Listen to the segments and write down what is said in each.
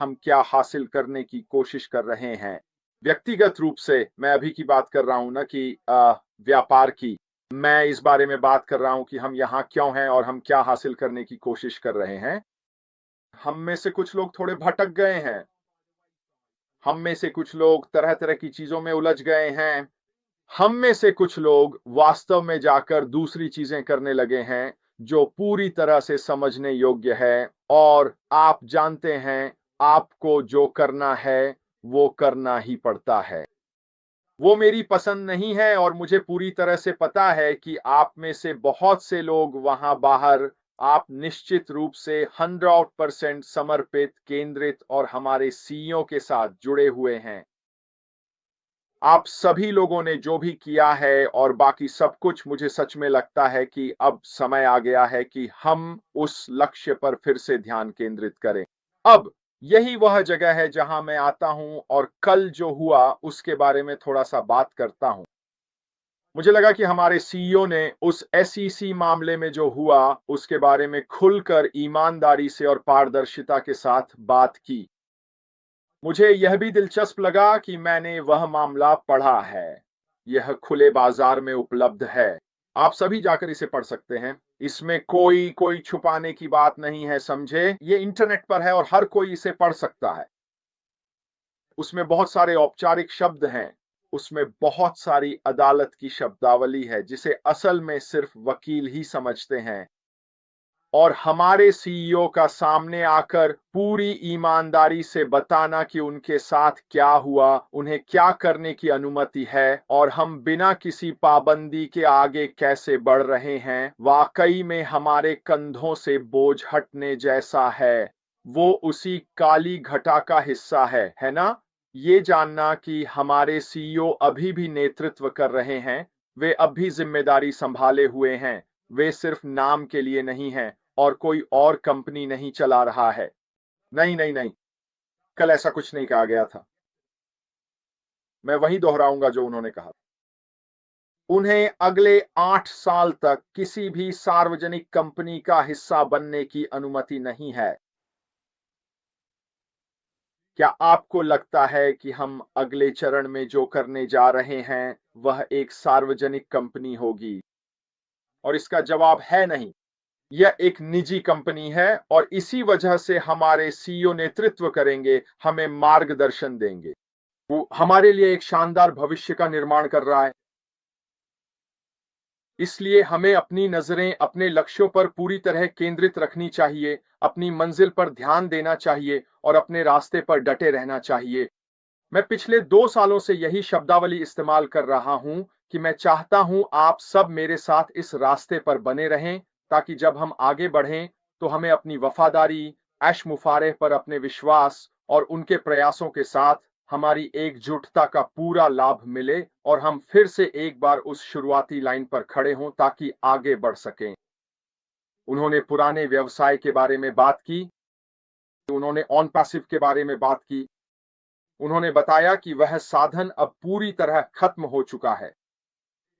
हम क्या हासिल करने की कोशिश कर रहे हैं। व्यक्तिगत रूप से मैं अभी की बात कर रहा हूं ना कि व्यापार की। मैं इस बारे में बात कर रहा हूं कि हम यहाँ क्यों हैं और हम क्या हासिल करने की कोशिश कर रहे हैं। हम में से कुछ लोग थोड़े भटक गए हैं। हम में से कुछ लोग तरह तरह की चीजों में उलझ गए हैं। हम में से कुछ लोग वास्तव में जाकर दूसरी चीजें करने लगे हैं जो पूरी तरह से समझने योग्य है। और आप जानते हैं, आपको जो करना है वो करना ही पड़ता है। वो मेरी पसंद नहीं है और मुझे पूरी तरह से पता है कि आप में से बहुत से लोग वहां बाहर, आप निश्चित रूप से 100% समर्पित, केंद्रित और हमारे सीईओ के साथ जुड़े हुए हैं। आप सभी लोगों ने जो भी किया है और बाकी सब कुछ, मुझे सच में लगता है कि अब समय आ गया है कि हम उस लक्ष्य पर फिर से ध्यान केंद्रित करें। अब यही वह जगह है जहां मैं आता हूं और कल जो हुआ उसके बारे में थोड़ा सा बात करता हूं। मुझे लगा कि हमारे सीईओ ने उस एसईसी मामले में जो हुआ उसके बारे में खुलकर, ईमानदारी से और पारदर्शिता के साथ बात की। मुझे यह भी दिलचस्प लगा कि मैंने वह मामला पढ़ा है। यह खुले बाजार में उपलब्ध है। आप सभी जाकर इसे पढ़ सकते हैं। इसमें कोई कोई छुपाने की बात नहीं है, समझे। ये इंटरनेट पर है और हर कोई इसे पढ़ सकता है। उसमें बहुत सारे औपचारिक शब्द हैं। उसमें बहुत सारी अदालत की शब्दावली है जिसे असल में सिर्फ वकील ही समझते हैं। और हमारे सीईओ का सामने आकर पूरी ईमानदारी से बताना कि उनके साथ क्या हुआ, उन्हें क्या करने की अनुमति है और हम बिना किसी पाबंदी के आगे कैसे बढ़ रहे हैं, वाकई में हमारे कंधों से बोझ हटने जैसा है। वो उसी काली घटा का हिस्सा है ना। ये जानना कि हमारे सीईओ अभी भी नेतृत्व कर रहे हैं, वे अब भी जिम्मेदारी संभाले हुए हैं। वे सिर्फ नाम के लिए नहीं हैं और कोई और कंपनी नहीं चला रहा है। नहीं नहीं नहीं, कल ऐसा कुछ नहीं कहा गया था। मैं वही दोहराऊंगा जो उन्होंने कहा। उन्हें अगले 8 साल तक किसी भी सार्वजनिक कंपनी का हिस्सा बनने की अनुमति नहीं है। क्या आपको लगता है कि हम अगले चरण में जो करने जा रहे हैं वह एक सार्वजनिक कंपनी होगी? और इसका जवाब है नहीं। यह एक निजी कंपनी है और इसी वजह से हमारे सीईओ नेतृत्व करेंगे, हमें मार्गदर्शन देंगे। वो हमारे लिए एक शानदार भविष्य का निर्माण कर रहा है। इसलिए हमें अपनी नजरें अपने लक्ष्यों पर पूरी तरह केंद्रित रखनी चाहिए, अपनी मंजिल पर ध्यान देना चाहिए और अपने रास्ते पर डटे रहना चाहिए। मैं पिछले 2 सालों से यही शब्दावली इस्तेमाल कर रहा हूं कि मैं चाहता हूं आप सब मेरे साथ इस रास्ते पर बने रहें, ताकि जब हम आगे बढ़ें तो हमें अपनी वफादारी, ऐश मुफारेह पर अपने विश्वास और उनके प्रयासों के साथ हमारी एकजुटता का पूरा लाभ मिले और हम फिर से एक बार उस शुरुआती लाइन पर खड़े हों ताकि आगे बढ़ सकें। उन्होंने पुराने व्यवसाय के बारे में बात की। उन्होंने ऑन पैसिव के बारे में बात की। उन्होंने बताया कि वह साधन अब पूरी तरह खत्म हो चुका है,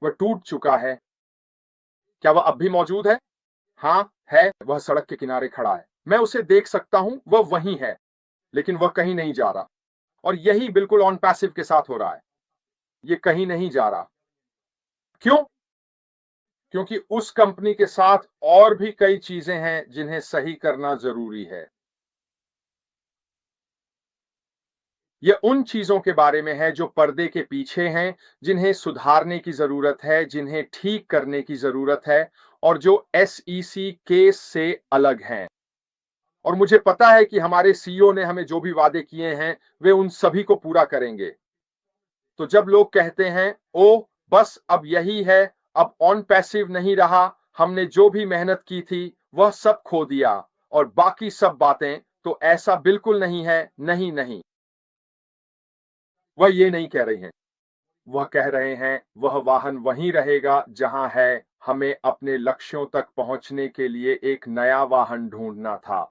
वह टूट चुका है। क्या वह अब भी मौजूद है? हाँ है, वह सड़क के किनारे खड़ा है। मैं उसे देख सकता हूं, वह वहीं है, लेकिन वह कहीं नहीं जा रहा। और यही बिल्कुल ऑन पैसिव के साथ हो रहा है। ये कहीं नहीं जा रहा। क्यों? क्योंकि उस कंपनी के साथ और भी कई चीजें हैं जिन्हें सही करना जरूरी है। ये उन चीजों के बारे में है जो पर्दे के पीछे हैं, जिन्हें सुधारने की जरूरत है, जिन्हें ठीक करने की जरूरत है और जो एसईसी केस से अलग हैं। और मुझे पता है कि हमारे सीईओ ने हमें जो भी वादे किए हैं वे उन सभी को पूरा करेंगे। तो जब लोग कहते हैं, ओ बस अब यही है, अब ऑन पैसिव नहीं रहा, हमने जो भी मेहनत की थी वह सब खो दिया और बाकी सब बातें, तो ऐसा बिल्कुल नहीं है। नहीं नहीं, वह ये नहीं कह रही हैं। वह कह रहे हैं वह वाहन वहीं रहेगा जहां है। हमें अपने लक्ष्यों तक पहुंचने के लिए एक नया वाहन ढूंढना था।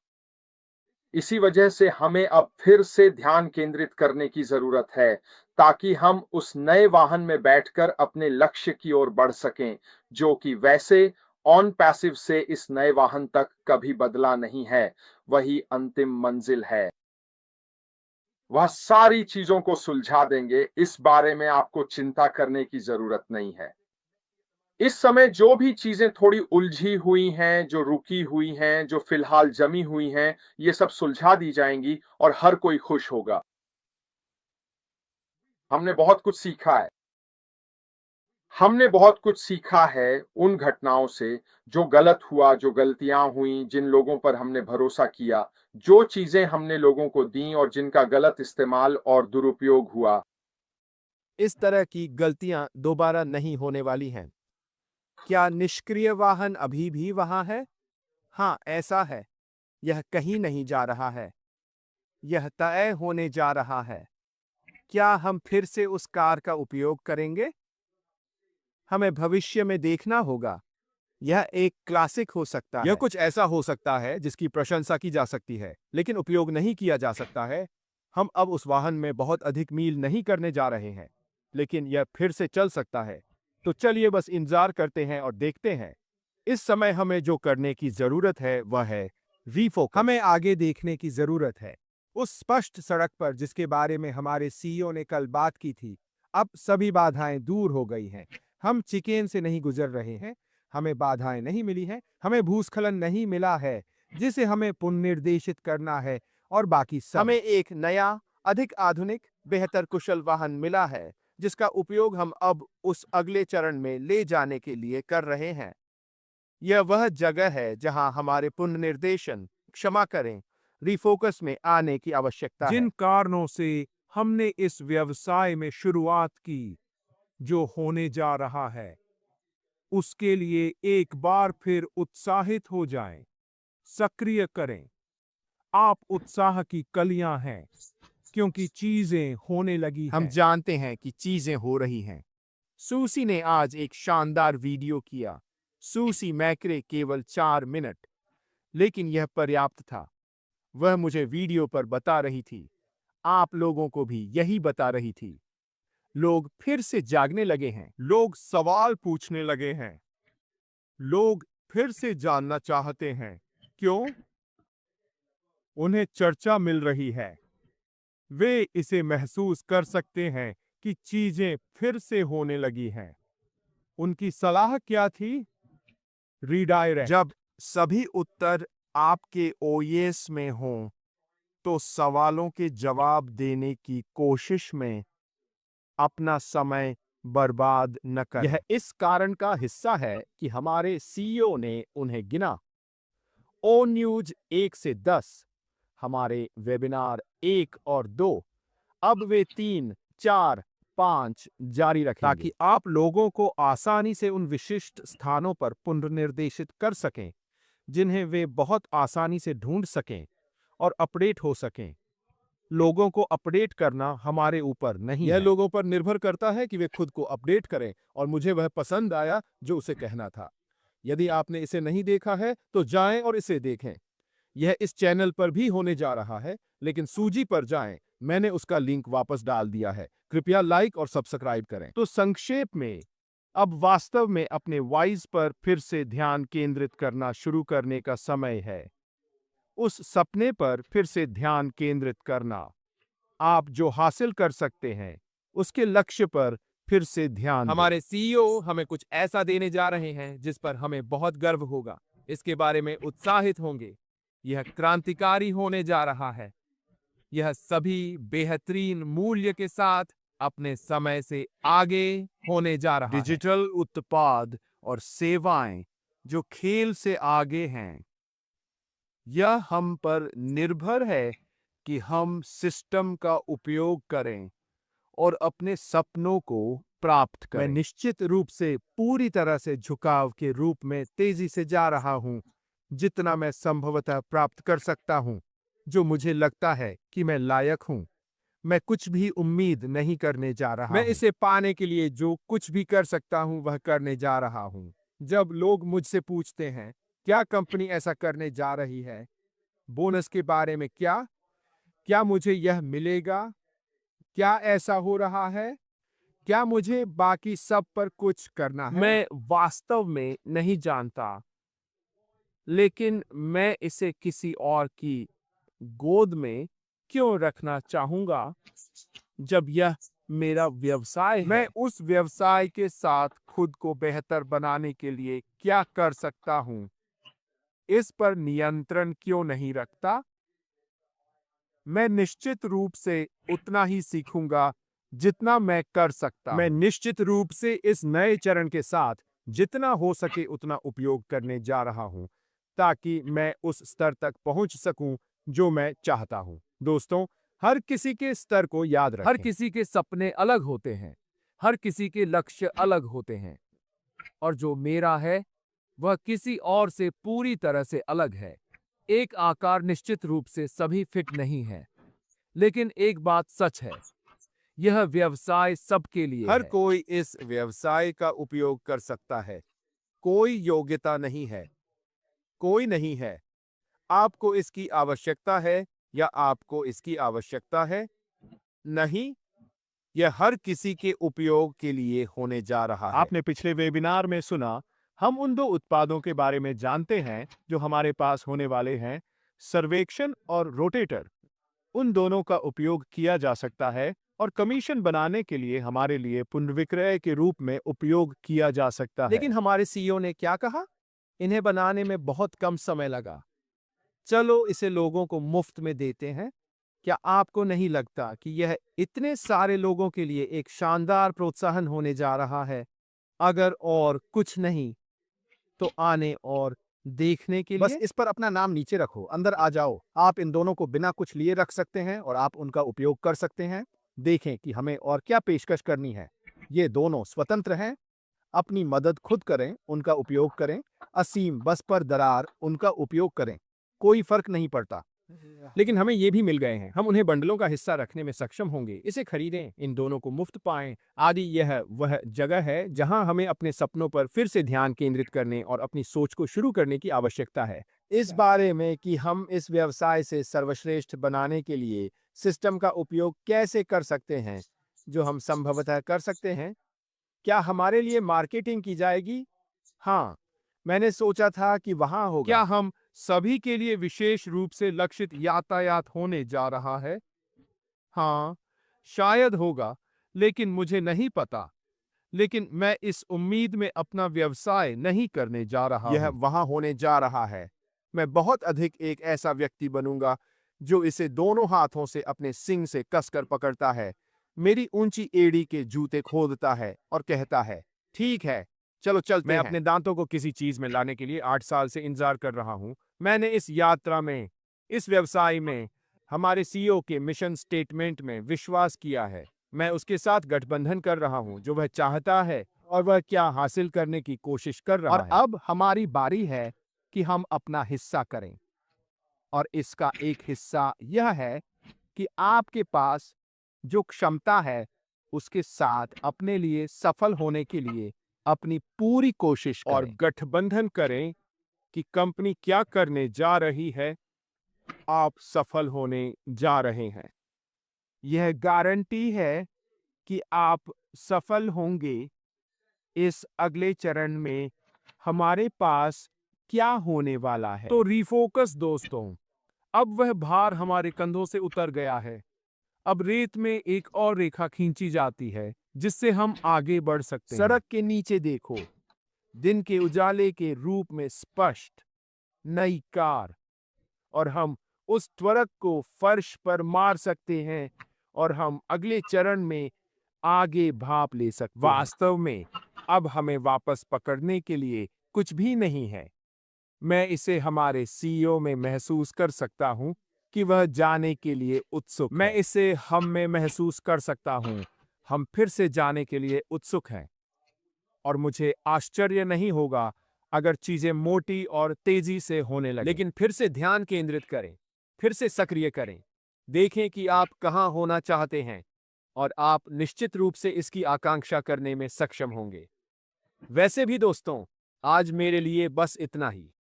इसी वजह से हमें अब फिर से ध्यान केंद्रित करने की जरूरत है, ताकि हम उस नए वाहन में बैठकर अपने लक्ष्य की ओर बढ़ सकें, जो कि वैसे ऑन पैसिव से इस नए वाहन तक कभी बदला नहीं है। वही अंतिम मंजिल है। वह सारी चीजों को सुलझा देंगे। इस बारे में आपको चिंता करने की जरूरत नहीं है। इस समय जो भी चीजें थोड़ी उलझी हुई हैं, जो रुकी हुई हैं, जो फिलहाल जमी हुई हैं, ये सब सुलझा दी जाएंगी और हर कोई खुश होगा। हमने बहुत कुछ सीखा है। हमने बहुत कुछ सीखा है उन घटनाओं से, जो गलत हुआ, जो गलतियां हुई, जिन लोगों पर हमने भरोसा किया, जो चीजें हमने लोगों को दी और जिनका गलत इस्तेमाल और दुरुपयोग हुआ। इस तरह की गलतियां दोबारा नहीं होने वाली हैं। क्या निष्क्रिय वाहन अभी भी वहां है? हाँ, ऐसा है। यह कहीं नहीं जा रहा है। यह तय होने जा रहा है। क्या हम फिर से उस कार का उपयोग करेंगे? हमें भविष्य में देखना होगा। यह एक क्लासिक हो सकता है। यह कुछ ऐसा हो सकता है जिसकी प्रशंसा की जा सकती है, लेकिन उपयोग नहीं किया जा सकता है। हम अब उस वाहन में बहुत अधिक मील नहीं करने जा रहे हैं, लेकिन यह फिर से चल सकता है। तो चलिए बस इंतजार करते हैं और देखते हैं। इस समय हमें जो करने की जरूरत है वह है रीफोकस। हमें आगे देखने की जरूरत है। उस स्पष्ट सड़क पर जिसके बारे में हमारे सीईओ ने कल बात की थी, अब सभी बाधाएं दूर हो गई हैं। हम चिकेन से नहीं गुजर रहे हैं। हमें बाधाएं नहीं मिली हैं। हमें भूस्खलन नहीं मिला है जिसे हमें पुनर्निर्देशित करना है, और बाकी सब। हमें एक नया, अधिक आधुनिक, बेहतर कुशल वाहन मिला है जिसका उपयोग हम अब उस अगले चरण में ले जाने के लिए कर रहे हैं। यह वह जगह है जहां हमारे पुनर्निर्देशन, क्षमा करें, रिफोकस में आने की आवश्यकता है। जिन कारणों से हमने इस व्यवसाय में शुरुआत की, जो होने जा रहा है, उसके लिए एक बार फिर उत्साहित हो जाएं, सक्रिय करें। आप उत्साह की कलियां हैं, क्योंकि चीजें होने लगी हम हैं। जानते हैं कि चीजें हो रही हैं। सूसी ने आज एक शानदार वीडियो किया। सूसी मैक्रे केवल 4 मिनट, लेकिन यह पर्याप्त था। वह मुझे वीडियो पर बता रही थी, आप लोगों को भी यही बता रही थी। लोग फिर से जागने लगे हैं। लोग सवाल पूछने लगे हैं। लोग फिर से जानना चाहते हैं। क्यों? उन्हें चर्चा मिल रही है। वे इसे महसूस कर सकते हैं कि चीजें फिर से होने लगी हैं। उनकी सलाह क्या थी? रीडायरेक्ट। जब सभी उत्तर आपके ओएस में हों, तो सवालों के जवाब देने की कोशिश में अपना समय बर्बाद न करें। यह इस कारण का हिस्सा है कि हमारे सीईओ ने उन्हें गिना। ओ न्यूज 1 से 10, हमारे वेबिनार 1 और 2, अब वे 3, 4, 5 जारी रखेंगे, ताकि आप लोगों को आसानी से उन विशिष्ट स्थानों पर पुनर्निर्देशित कर सकें जिन्हें वे बहुत आसानी से ढूंढ सकें और अपडेट हो सकें। लोगों को अपडेट करना हमारे ऊपर नहीं यह है। लोगों पर निर्भर करता है कि वे खुद को अपडेट करें, और मुझे वह पसंद आया जो उसे कहना था। यदि आपने इसे नहीं देखा है तो जाएं और इसे देखें। यह इस चैनल पर भी होने जा रहा है, लेकिन सूजी पर जाएं। मैंने उसका लिंक वापस डाल दिया है। कृपया लाइक और सब्सक्राइब करें। तो संक्षेप में, अब वास्तव में अपने वाइज पर फिर से ध्यान केंद्रित करना शुरू करने का समय है। उस सपने पर फिर से ध्यान केंद्रित करना। आप जो हासिल कर सकते हैं, उसके लक्ष्य पर फिर से ध्यान दें। हमारे सीईओ हमें कुछ ऐसा देने जा रहे हैं जिस पर हमें बहुत गर्व होगा। इसके बारे में उत्साहित होंगे। यह क्रांतिकारी होने जा रहा है। यह सभी बेहतरीन मूल्य के साथ अपने समय से आगे होने जा रहा है। डिजिटल उत्पाद और सेवाएं जो खेल से आगे हैं। यह हम पर निर्भर है कि हम सिस्टम का उपयोग करें और अपने सपनों को प्राप्त करें। मैं निश्चित रूप से पूरी तरह से झुकाव के रूप में तेजी से जा रहा हूं, जितना मैं संभवतः प्राप्त कर सकता हूं, जो मुझे लगता है कि मैं लायक हूं। मैं कुछ भी उम्मीद नहीं करने जा रहा हूं। मैं इसे पाने के लिए जो कुछ भी कर सकता हूं वह करने जा रहा हूं। जब लोग मुझसे पूछते हैं क्या कंपनी ऐसा करने जा रही है, बोनस के बारे में क्या मुझे यह मिलेगा, क्या ऐसा हो रहा है, क्या मुझे बाकी सब पर कुछ करना है, मैं वास्तव में नहीं जानता। लेकिन मैं इसे किसी और की गोद में क्यों रखना चाहूंगा जब यह मेरा व्यवसाय है? मैं उस व्यवसाय के साथ खुद को बेहतर बनाने के लिए क्या कर सकता हूं? इस पर नियंत्रण क्यों नहीं रखता? मैं निश्चित रूप से उतना ही सीखूंगा जितना मैं कर सकता मैं हूं। निश्चित रूप से इस नए चरण के साथ जितना हो सके उतना उपयोग करने जा रहा हूं, ताकि मैं उस स्तर तक पहुंच सकूं जो मैं चाहता हूं। दोस्तों, हर किसी के स्तर को याद रखें। हर किसी के सपने अलग होते हैं, हर किसी के लक्ष्य अलग होते हैं, और जो मेरा है वह किसी और से पूरी तरह से अलग है। एक आकार निश्चित रूप से सभी फिट नहीं है, लेकिन एक बात सच है, यह व्यवसाय सबके लिए हर है। कोई इस व्यवसाय का उपयोग कर सकता है। कोई योग्यता नहीं है, कोई नहीं है। आपको इसकी आवश्यकता है या आपको इसकी आवश्यकता है? नहीं, यह हर किसी के उपयोग के लिए होने जा रहा है। आपने पिछले वेबिनार में सुना, हम उन दो उत्पादों के बारे में जानते हैं जो हमारे पास होने वाले हैं, सर्वेक्षण और रोटेटर। उन दोनों का उपयोग किया जा सकता है और कमीशन बनाने के लिए हमारे लिए पुनर्विक्रय के रूप में उपयोग किया जा सकता है। लेकिन हमारे सीईओ ने क्या कहा? इन्हें बनाने में बहुत कम समय लगा। चलो इसे लोगों को मुफ्त में देते हैं। क्या आपको नहीं लगता कि यह इतने सारे लोगों के लिए एक शानदार प्रोत्साहन होने जा रहा है? अगर और कुछ नहीं, तो आने और देखने के बस लिए। इस पर अपना नाम नीचे रखो, अंदर आ जाओ। आप इन दोनों को बिना कुछ लिए रख सकते हैं और आप उनका उपयोग कर सकते हैं। देखें कि हमें और क्या पेशकश करनी है। ये दोनों स्वतंत्र हैं। अपनी मदद खुद करें, उनका उपयोग करें। असीम बस पर दरार, उनका उपयोग करें। कोई फर्क नहीं पड़ता। लेकिन हमें ये भी मिल गए हैं। हम उन्हें बंडलों का हिस्सा रखने में सक्षम होंगे। इसे खरीदें, इन दोनों को मुफ्त पाएं आदि। यह वह जगह है जहां हमें अपने सपनों पर फिर से ध्यान केंद्रित करने और अपनी सोच को शुरू करने की आवश्यकता है। इस बारे में कि हम इस व्यवसाय से सर्वश्रेष्ठ बनाने के लिए सिस्टम का उपयोग कैसे कर सकते हैं, जो हम संभवतः कर सकते हैं। क्या हमारे लिए मार्केटिंग की जाएगी? हाँ, मैंने सोचा था कि वहां होगा। क्या हम सभी के लिए विशेष रूप से लक्षित यातायात होने जा रहा है? हाँ, शायद होगा, लेकिन मुझे नहीं पता। लेकिन मैं इस उम्मीद में अपना व्यवसाय नहीं करने जा रहा यह हूं। वहां होने जा रहा है। मैं बहुत अधिक एक ऐसा व्यक्ति बनूंगा जो इसे दोनों हाथों से अपने सिंग से कसकर पकड़ता है, मेरी ऊंची एड़ी के जूते खोदता है और कहता है, ठीक है, चलो चलते मैं हैं। अपने दांतों को किसी चीज में लाने के लिए 8 साल से इंतजार कर रहा हूं। मैंने इस यात्रा में, इस व्यवसाय में, हमारे सीईओ के मिशन स्टेटमेंट में विश्वास किया है। मैं उसके साथ गठबंधन कर रहा हूं, जो वह चाहता है और वह क्या हासिल करने की कोशिश कर रहा और है। अब हमारी बारी है कि हम अपना हिस्सा करें। और इसका एक हिस्सा यह है कि आपके पास जो क्षमता है, उसके साथ अपने लिए सफल होने के लिए अपनी पूरी कोशिश और करें। गठबंधन करें कि कंपनी क्या करने जा रही है, आप सफल होने जा रहे हैं। यह गारंटी है कि आप सफल होंगे। इस अगले चरण में हमारे पास क्या होने वाला है? तो रिफोकस दोस्तों, अब वह भार हमारे कंधों से उतर गया है। अब रेत में एक और रेखा खींची जाती है जिससे हम आगे बढ़ सकते हैं। सड़क के नीचे देखो, दिन के उजाले के रूप में स्पष्ट नई कार, और हम उस त्वरक को फर्श पर मार सकते हैं और हम अगले चरण में आगे भाप ले सकते हैं। वास्तव में अब हमें वापस पकड़ने के लिए कुछ भी नहीं है। मैं इसे हमारे सीईओ में महसूस कर सकता हूं कि वह जाने के लिए उत्सुक मैं है। इसे हम में महसूस कर सकता हूं। हम फिर से जाने के लिए उत्सुक हैं। और मुझे आश्चर्य नहीं होगा अगर चीजें मोटी और तेजी से होने लगें। लेकिन फिर से ध्यान केंद्रित करें, फिर से सक्रिय करें। देखें कि आप कहां होना चाहते हैं और आप निश्चित रूप से इसकी आकांक्षा करने में सक्षम होंगे। वैसे भी दोस्तों, आज मेरे लिए बस इतना ही।